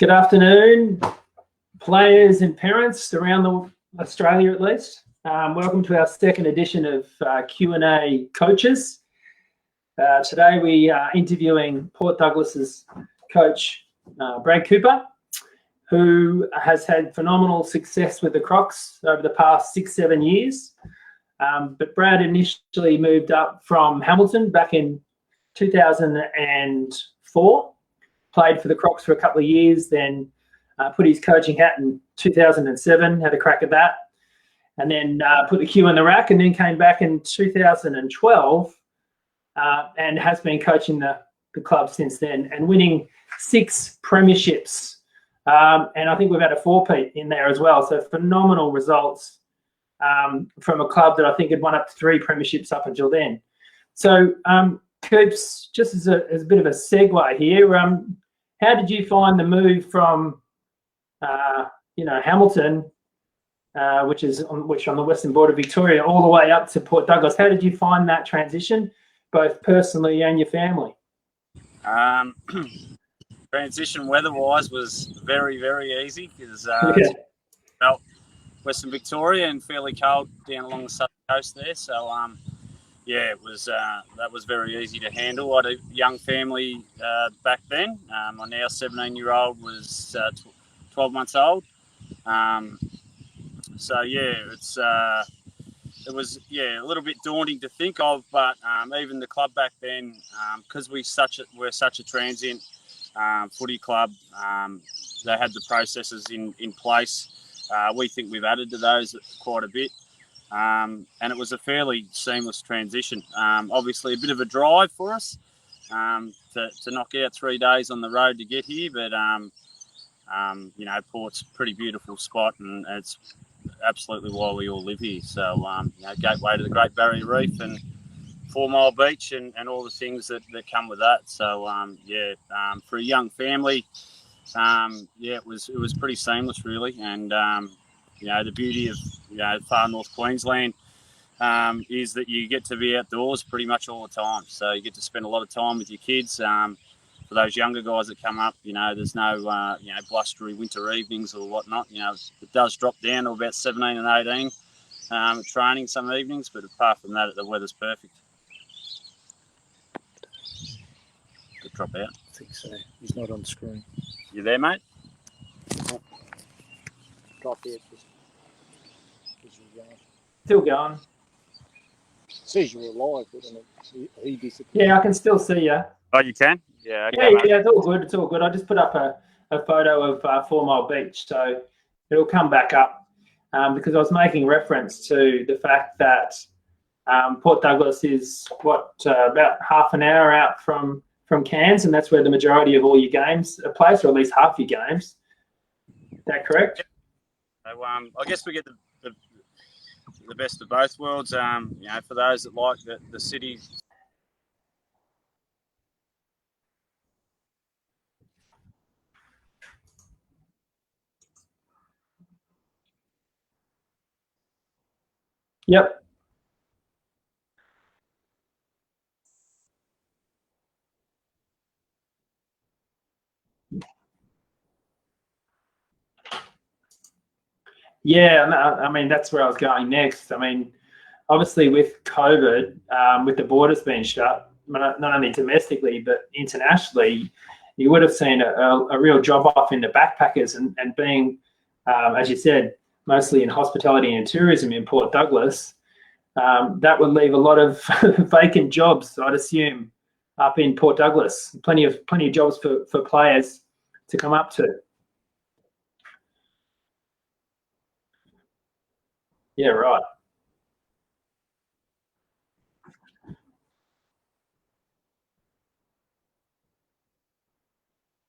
Good afternoon, players and parents around Australia at least. Welcome to our second edition of Q&A Coaches. Today we are interviewing Port Douglas's coach, Brad Cooper, who has had phenomenal success with the Crocs over the past 6-7 years. But Brad initially moved up from Hamilton back in 2004. Played for the Crocs for a couple of years, then put his coaching hat in 2007, had a crack at that, and then put the cue in the rack, and then came back in 2012 and has been coaching the club since then and winning 6 premierships. And I think we've had a 4-peat in there as well. So phenomenal results from a club that I think had won up to 3 premierships up until then. So Coops, just as a bit of a segue here, how did you find the move from, Hamilton, which on the western border of Victoria, all the way up to Port Douglas? How did you find that transition, both personally and your family? Transition weather-wise was very, very easy because felt Western Victoria and fairly cold down along the southern coast there. So it was that was very easy to handle. I had a young family back then. My now 17-year-old was 12 months old. It was a little bit daunting to think of, but even the club back then, because we're such a transient footy club, they had the processes in place. We think we've added to those quite a bit. And it was a fairly seamless transition. Obviously, a bit of a drive for us to knock out 3 days on the road to get here, but Port's a pretty beautiful spot, and it's absolutely why we all live here. So, gateway to the Great Barrier Reef and 4 Mile Beach and all the things that come with that. So, for a young family, it was pretty seamless, really, and the beauty of far north Queensland is that you get to be outdoors pretty much all the time. So you get to spend a lot of time with your kids. For those younger guys that come up, there's no blustery winter evenings or whatnot. It does drop down to about 17 and 18 at training some evenings, but apart from that, the weather's perfect. Could drop out. I think so. He's not on screen. You there, mate? Drop out. Still going. It says you're alive, doesn't it? He disappeared. Yeah, I can still see you. Oh, you can? Yeah. Okay, Yeah, it's all good. It's all good. I just put up a photo of 4 Mile Beach, so it'll come back up because I was making reference to the fact that Port Douglas is about half an hour out from Cairns, and that's where the majority of all your games are played, or at least half your games. Is that correct? So, I guess we get the best of both worlds. For those that like the city. Yep. Yeah, I mean, that's where I was going next. I mean, obviously with COVID, with the borders being shut, not only domestically but internationally, you would have seen a real drop-off in the backpackers and being, as you said, mostly in hospitality and tourism in Port Douglas. That would leave a lot of vacant jobs, I'd assume, up in Port Douglas. Plenty of jobs for players to come up to. Yeah, right.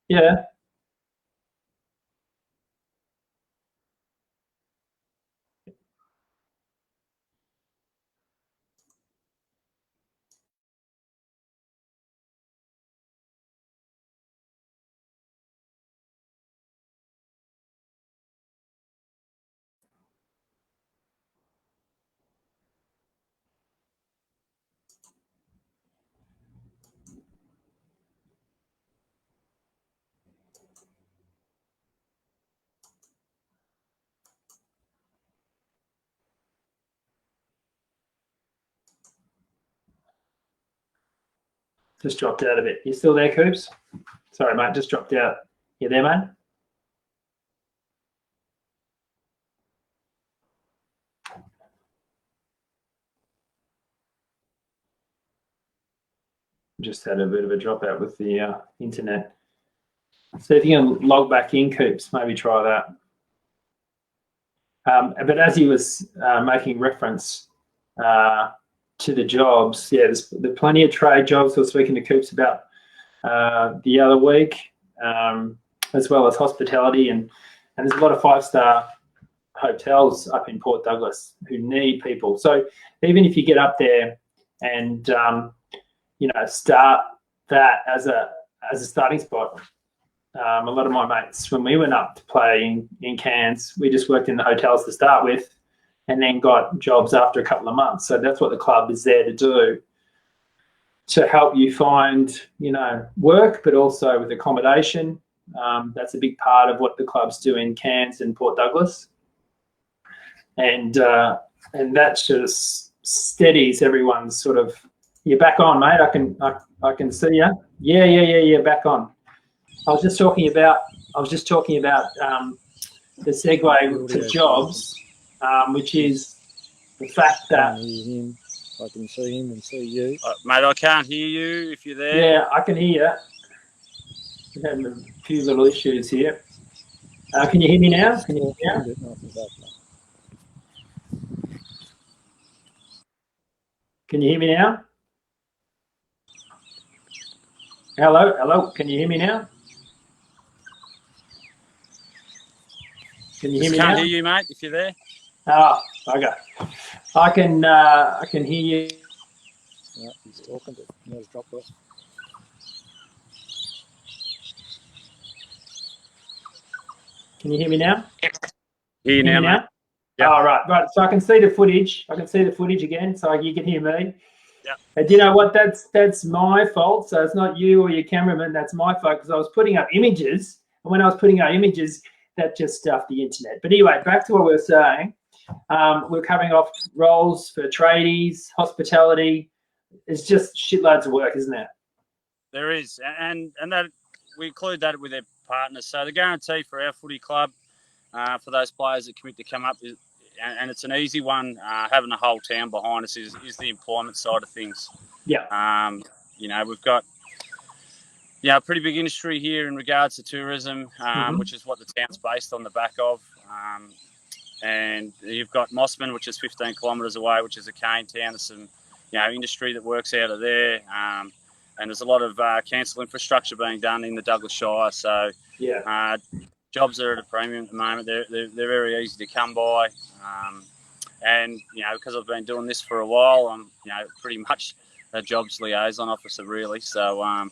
Yeah. Just dropped out a bit. You still there, Coops? Sorry, mate. Just dropped out. You there, mate? Just had a bit of a dropout with the internet. So if you can log back in, Coops, maybe try that. But as he was making reference to the jobs, yeah, there's plenty of trade jobs. I was speaking to Coops about the other week, as well as hospitality, and there's a lot of 5-star hotels up in Port Douglas who need people. So even if you get up there and start that as a starting spot. A lot of my mates, when we went up to play in Cairns, we just worked in the hotels to start with and then got jobs after a couple of months. So that's what the club is there to do, to help you find, work, but also with accommodation. That's a big part of what the clubs do in Cairns and Port Douglas. And that sort of steadies everyone's sort of, you're back on, mate. I can see you. Yeah, back on. I was just talking about the segue to jobs, which is the fact that I can see him and see you. Mate, I can't hear you if you're there. Yeah, I can hear you. We're having a few little issues here. Can you hear me now? Can you hear me now? Can you hear me now? Hello. Can you hear me now? Can you hear me now? Can't hear you, mate, if you're there. Oh, okay. I can hear you. Yeah, he's talking to him. He's dropped off. Can you hear me now? Hear you now, mate. Yep. Oh, right. So I can see the footage. Again, so you can hear me. Yeah. And do you know what? That's my fault. So it's not you or your cameraman. That's my fault, because I was putting up images, and when I was putting up images, that just stuffed the internet. But anyway, back to what we were saying. We're covering off roles for tradies, hospitality. It's just shitloads of work, isn't it? There is, and that we include that with their partners. So the guarantee for our footy club, for those players that commit to come up, and it's an easy one, having the whole town behind us, is the employment side of things. Yeah. We've got a pretty big industry here in regards to tourism, which is what the town's based on the back of. And you've got Mossman, which is 15 kilometres away, which is a cane town. There's some industry that works out of there. And there's a lot of council infrastructure being done in the Douglas Shire. So yeah. Jobs are at a premium at the moment. They're very easy to come by. And, because I've been doing this for a while, I'm, pretty much a jobs liaison officer, really. So,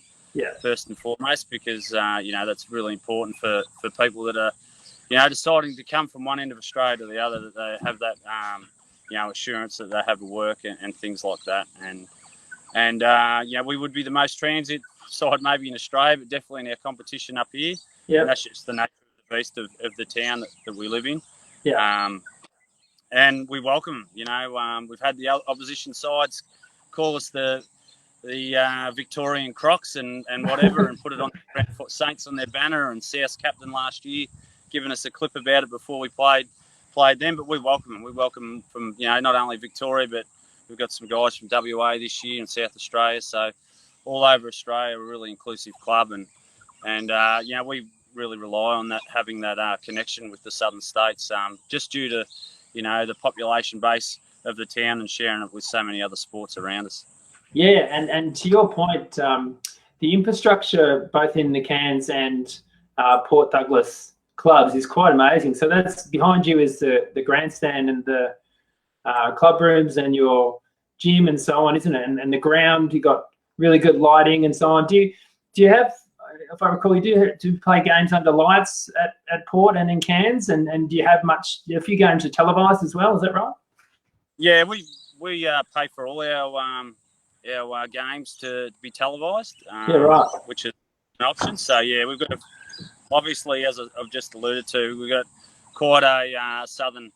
first and foremost, because, that's really important for people that are, deciding to come from one end of Australia to the other, that they have that, assurance that they have work and things like that. And we would be the most transit side maybe in Australia, but definitely in our competition up here. Yeah. And that's just the nature of the beast of the town that we live in. Yeah. And we welcome, we've had the opposition sides call us the Victorian Crocs and whatever, and put it on Brentford Saints on their banner, and South's captain last year giving us a clip about it before we played them. But we welcome them. We welcome them from, not only Victoria, but we've got some guys from WA this year and South Australia. So all over Australia, we're a really inclusive club, and we really rely on that, having that connection with the southern states, just due to, the population base of the town and sharing it with so many other sports around us. Yeah, and to your point, the infrastructure both in the Cairns and Port Douglas clubs is quite amazing. So that's behind you is the grandstand and the club rooms and your gym and so on, isn't it? And the ground, you got really good lighting and so on. Do you have, if I recall, you do play games under lights at Port and in Cairns, and do you have a few games are televised as well? Is that right? Yeah, we pay for all our games to be televised. Right. Which is an option. So we've got obviously, as I've just alluded to, we've got quite a southern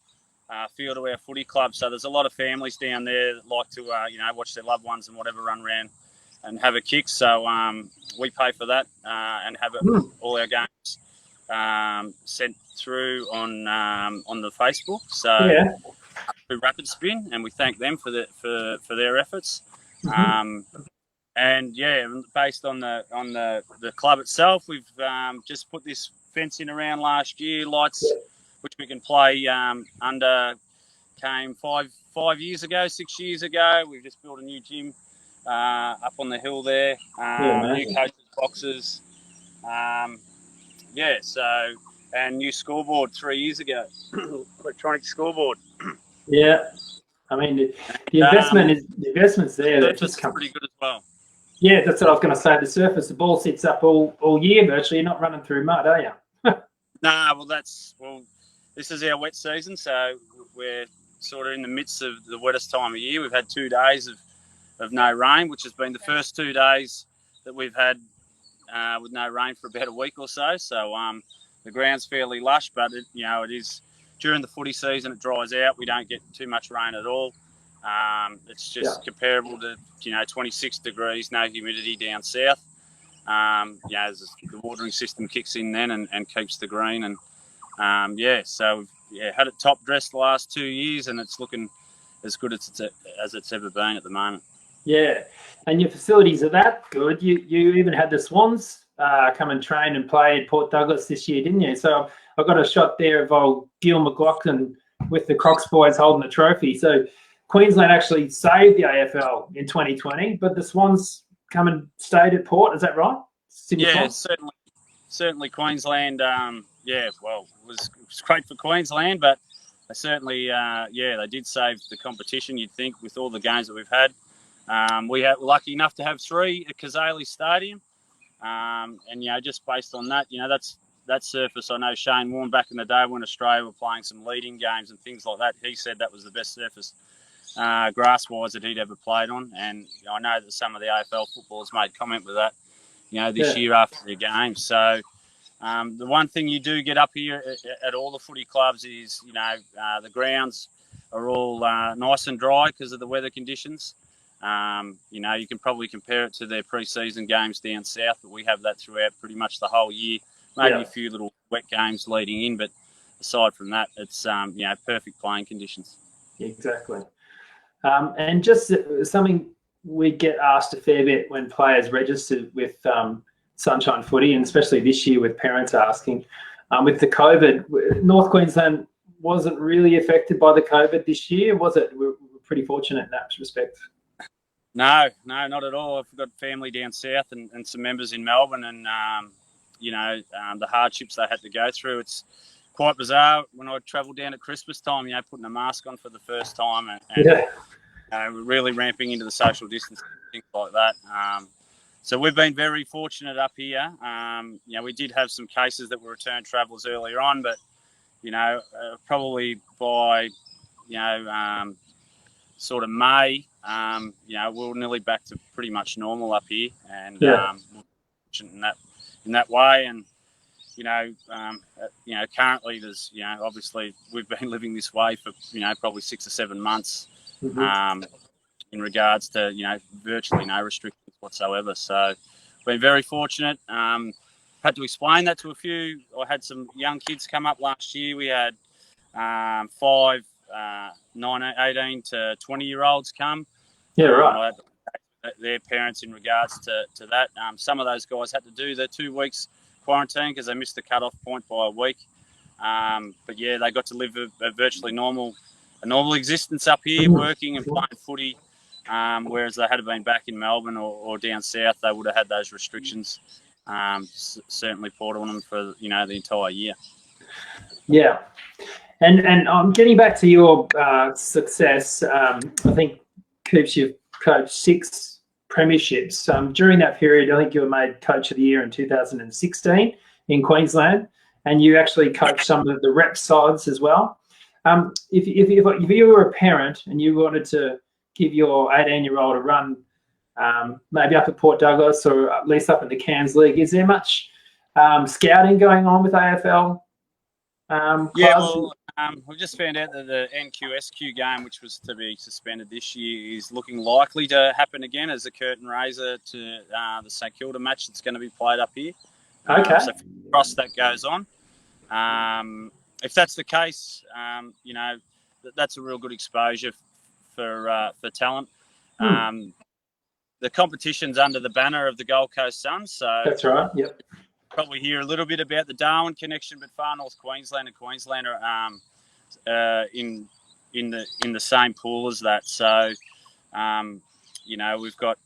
feel to our footy club. So there's a lot of families down there that like to watch their loved ones and whatever run around and have a kick. So we pay for that and have all our games sent through on the Facebook. So through Rapid Spin, and we thank them for their efforts. And yeah, based on the club itself, we've just put this fence in around last year. Lights, which we can play under, came 6 years ago. We've just built a new gym up on the hill there. New coaches boxes. So and new scoreboard 3 years ago, electronic scoreboard. Yeah, I mean the investment's there. That just comes pretty good as well. Yeah, that's what I was going to say. The surface, the ball sits up all year virtually. You're not running through mud, are you? This is our wet season, so we're sort of in the midst of the wettest time of year. We've had 2 days of no rain, which has been the first 2 days that we've had with no rain for about a week or so. So the ground's fairly lush, but it is during the footy season. It dries out. We don't get too much rain at all. It's just comparable to 26 degrees, no humidity down south. The watering system kicks in then and keeps the green. And so we've had it top dressed the last 2 years, and it's looking as good as it's ever been at the moment. Yeah, and your facilities are that good. You even had the Swans come and train and play at Port Douglas this year, didn't you? So I got a shot there of old Gil McLaughlin with the Crocs boys holding the trophy. So Queensland actually saved the AFL in 2020, but the Swans come and stayed at Port. Is that right? Certainly Queensland. It was great for Queensland, but they certainly, they did save the competition. You'd think with all the games that we've had. We were lucky enough to have 3 at Kazali Stadium, and just based on that, that surface. I know Shane Warne back in the day when Australia were playing some leading games and things like that. He said that was the best surface grass-wise that he'd ever played on, and I know that some of the AFL footballers made comment with that, this year after the game. So the one thing you do get up here at all the footy clubs is, the grounds are all nice and dry because of the weather conditions. You can probably compare it to their pre-season games down south, but we have that throughout pretty much the whole year. Maybe a few little wet games leading in, but aside from that, it's perfect playing conditions. Exactly. And just something we get asked a fair bit when players register with Sunshine Footy, and especially this year with parents asking, with the COVID, North Queensland wasn't really affected by the COVID this year, was it? We're pretty fortunate in that respect. No, not at all. I've got family down south and some members in Melbourne, and the hardships they had to go through. It's quite bizarre when I travelled down at Christmas time, putting a mask on for the first time and really ramping into the social distancing, things like that. So we've been very fortunate up here. We did have some cases that were return travellers earlier on, but, probably by, sort of May, we're nearly back to pretty much normal up here, and in that way. And currently there's obviously we've been living this way for probably 6 or 7 months, in regards to virtually no restrictions whatsoever. So been very fortunate. Had to explain that to a few. I had some young kids come up last year. We had 5 18 to 20-year-olds come. Yeah, right. Their parents in regards to that. Some of those guys had to do their 2 weeks quarantine because they missed the cut-off point by a week. But they got to live a virtually normal existence up here, working and playing footy. Whereas they had been back in Melbourne or down south, they would have had those restrictions certainly poured on them for the entire year. Yeah, and I'm getting back to your success. I think Coops, you've coached 6 premierships. During that period, I think you were made Coach of the Year in 2016 in Queensland, and you actually coached some of the rep sides as well. If you were a parent and you wanted to give your 18-year-old a run, maybe up at Port Douglas or at least up in the Cairns League, is there much scouting going on with AFL? We've just found out that the NQSQ game, which was to be suspended this year, is looking likely to happen again as a curtain raiser to the St Kilda match that's going to be played up here. Okay. So cross that goes on. If that's the case, that's a real good exposure for talent. The competition's under the banner of the Gold Coast Suns, so That's right. Yep. probably hear a little bit about the Darwin connection, but Far North Queensland and Queensland are in the same pool as that. So, we've got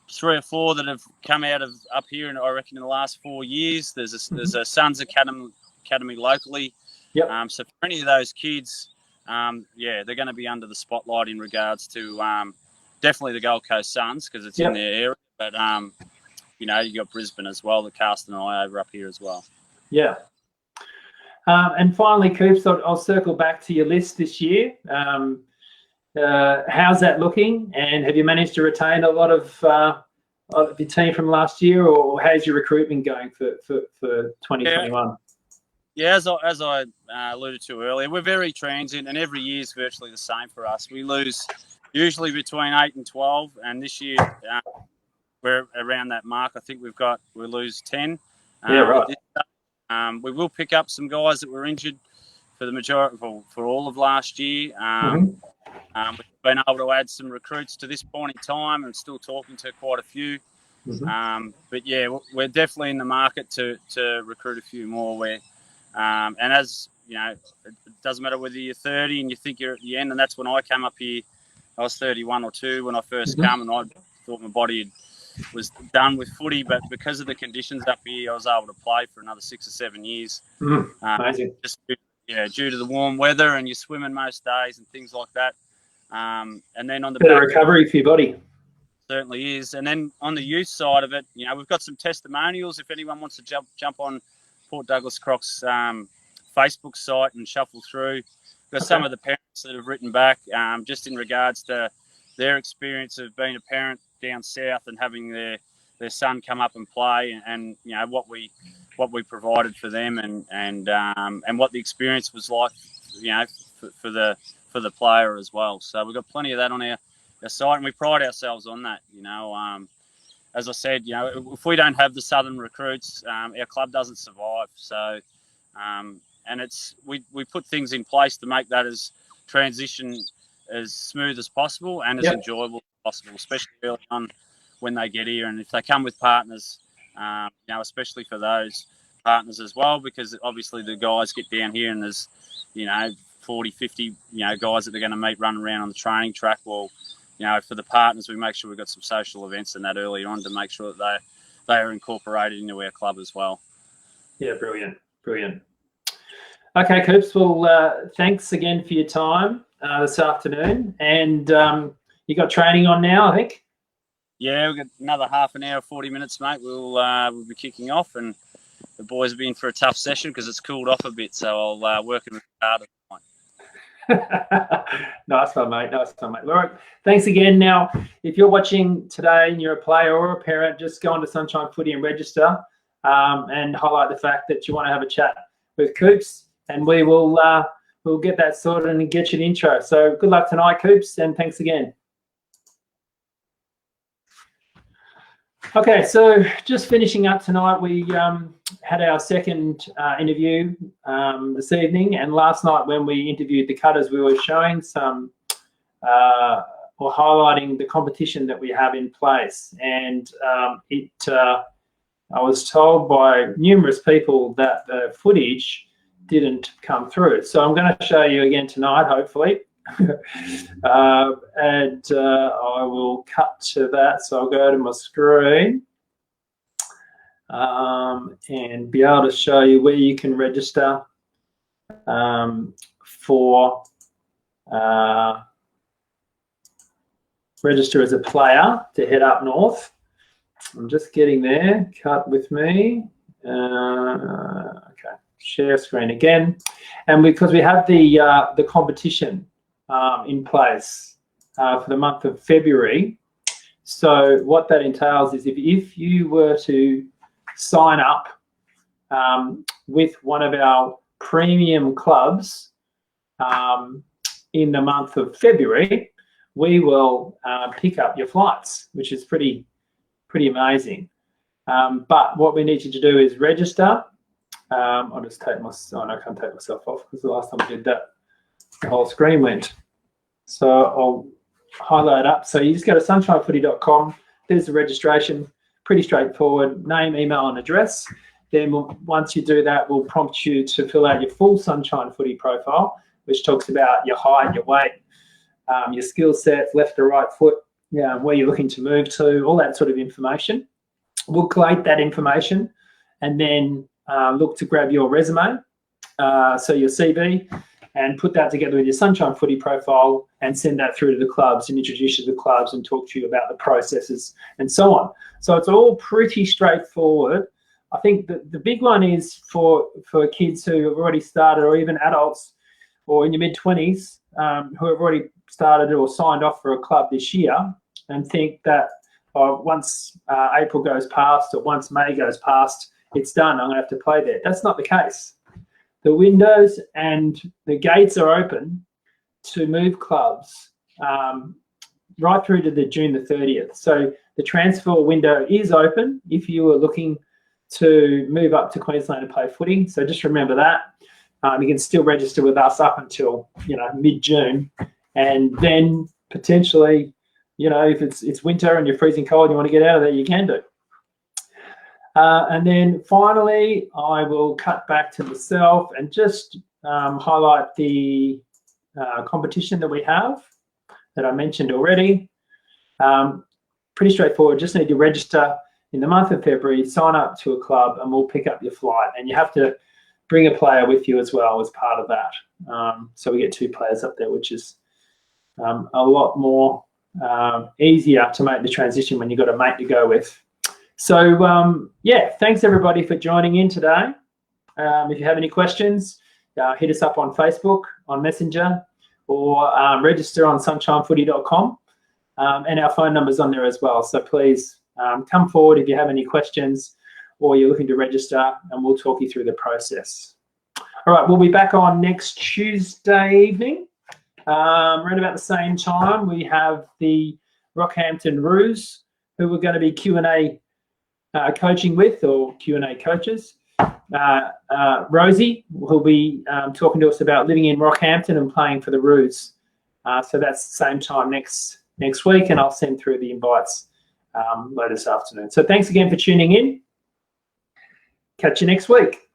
3 or 4 that have come out of up here, and I reckon in the last 4 years. There's a Suns Academy locally. Yep. So for any of those kids, they're going to be under the spotlight in regards to definitely the Gold Coast Suns because it's in their area. But, you got Brisbane as well, the Carsten and I over up here as well. Yeah. And finally, Coops, I'll circle back to your list this year. How's that looking? And have you managed to retain a lot of your team from last year, or how's your recruitment going for 2021? Yeah, as I alluded to earlier, we're very transient, and every year is virtually the same for us. We lose usually between 8 and 12, and this year we're around that mark. I think we lose 10. Yeah, right. We will pick up some guys that were injured for the majority for all of last year. We've been able to add some recruits to this point in time, and still talking to quite a few. But yeah, we're definitely in the market to recruit a few more. And as you know, it doesn't matter whether you're 30 and you think you're at the end. And that's when I came up here. I was 31 or 2 when I first came, and I thought my body was done with footy, but because of the conditions up here, I was able to play for another 6 or 7 years. Amazing. Just due to the warm weather, and you're swimming most days and things like that. And then on the better recovery for your body. Certainly is. And then on the youth side of it, we've got some testimonials. If anyone wants to jump on Port Douglas Crocs Facebook site and shuffle through, got some of the parents that have written back just in regards to their experience of being a parent down south and having their son come up and play, and what we provided for them, and what the experience was like, for the player as well. So we've got plenty of that on our site, and we pride ourselves on that. As I said, if we don't have the southern recruits, our club doesn't survive. So, and we put things in place to make that as transition as smooth as possible and as enjoyable as possible, especially early on when they get here. And if they come with partners, especially for those partners as well, because obviously the guys get down here and there's 40, 50 guys that they're going to meet running around on the training track. Well, for the partners, we make sure we've got some social events and that early on to make sure that they are incorporated into our club as well. Yeah, brilliant. Okay, Coops. Well, thanks again for your time this afternoon. And you got training on now, I think? Yeah, we've got another half an hour, 40 minutes, mate. We'll be kicking off, and the boys have been for a tough session because it's cooled off a bit. So I'll work it hard at the point. Nice one, mate. All right, thanks again. Now, if you're watching today and you're a player or a parent, just go on to Sunshine Footy and register, and highlight the fact that you want to have a chat with Coops, and we'll get that sorted and get you an intro. So good luck tonight, Coops, and thanks again. Okay, so just finishing up tonight, we had our second interview this evening, and last night when we interviewed the Cutters, we were showing some or highlighting the competition that we have in place, and I was told by numerous people that the footage didn't come through. So I'm going to show you again tonight, hopefully. And I will cut to that. So I'll go to my screen and be able to show you where you can register register as a player to head up north. I'm just getting there. Cut with me. Okay, share screen again, and because we have the competition in place for the month of February. So what that entails is if you were to sign up with one of our premium clubs in the month of February, we will pick up your flights, which is pretty amazing. But what we need you to do is register. I'll just take my, oh no, I can't take myself off because the last time I did that, the whole screen went. So I'll highlight up. So you just go to sunshinefooty.com. There's the registration, pretty straightforward, name, email and address. Then once you do that, we'll prompt you to fill out your full Sunshine Footy profile, which talks about your height, your weight, your skill set, left or right foot, where you're looking to move to, all that sort of information. We'll collate that information and then look to grab your resume, so your CV, and put that together with your Sunshine Footy profile and send that through to the clubs and introduce you to the clubs and talk to you about the processes and so on. So it's all pretty straightforward. I think the big one is for kids who have already started, or even adults or in your mid-20s who have already started or signed off for a club this year and think that once April goes past or once May goes past, it's done, I'm going to have to play there. That's not the case. The windows and the gates are open to move clubs right through to the June the 30th. So the transfer window is open if you are looking to move up to Queensland and play footy. So just remember that. You can still register with us up until mid-June, and then potentially, if it's winter and you're freezing cold and you want to get out of there, you can do. And then finally, I will cut back to myself and just highlight the competition that we have that I mentioned already. Pretty straightforward. Just need to register in the month of February, sign up to a club, and we'll pick up your flight. And you have to bring a player with you as well as part of that. So we get 2 players up there, which is a lot more easier to make the transition when you've got a mate to go with. So, thanks everybody for joining in today. If you have any questions, hit us up on Facebook, on Messenger, or register on sunshinefooty.com. And our phone number's on there as well. So please come forward if you have any questions or you're looking to register, and we'll talk you through the process. All right, we'll be back on next Tuesday evening. Around about the same time, we have the Rockhampton Roos, who we're going to be Q&A coaching with, or Q&A coaches. Rosie will be talking to us about living in Rockhampton and playing for the Roos. So that's the same time next week, and I'll send through the invites later this afternoon. So thanks again for tuning in. Catch you next week.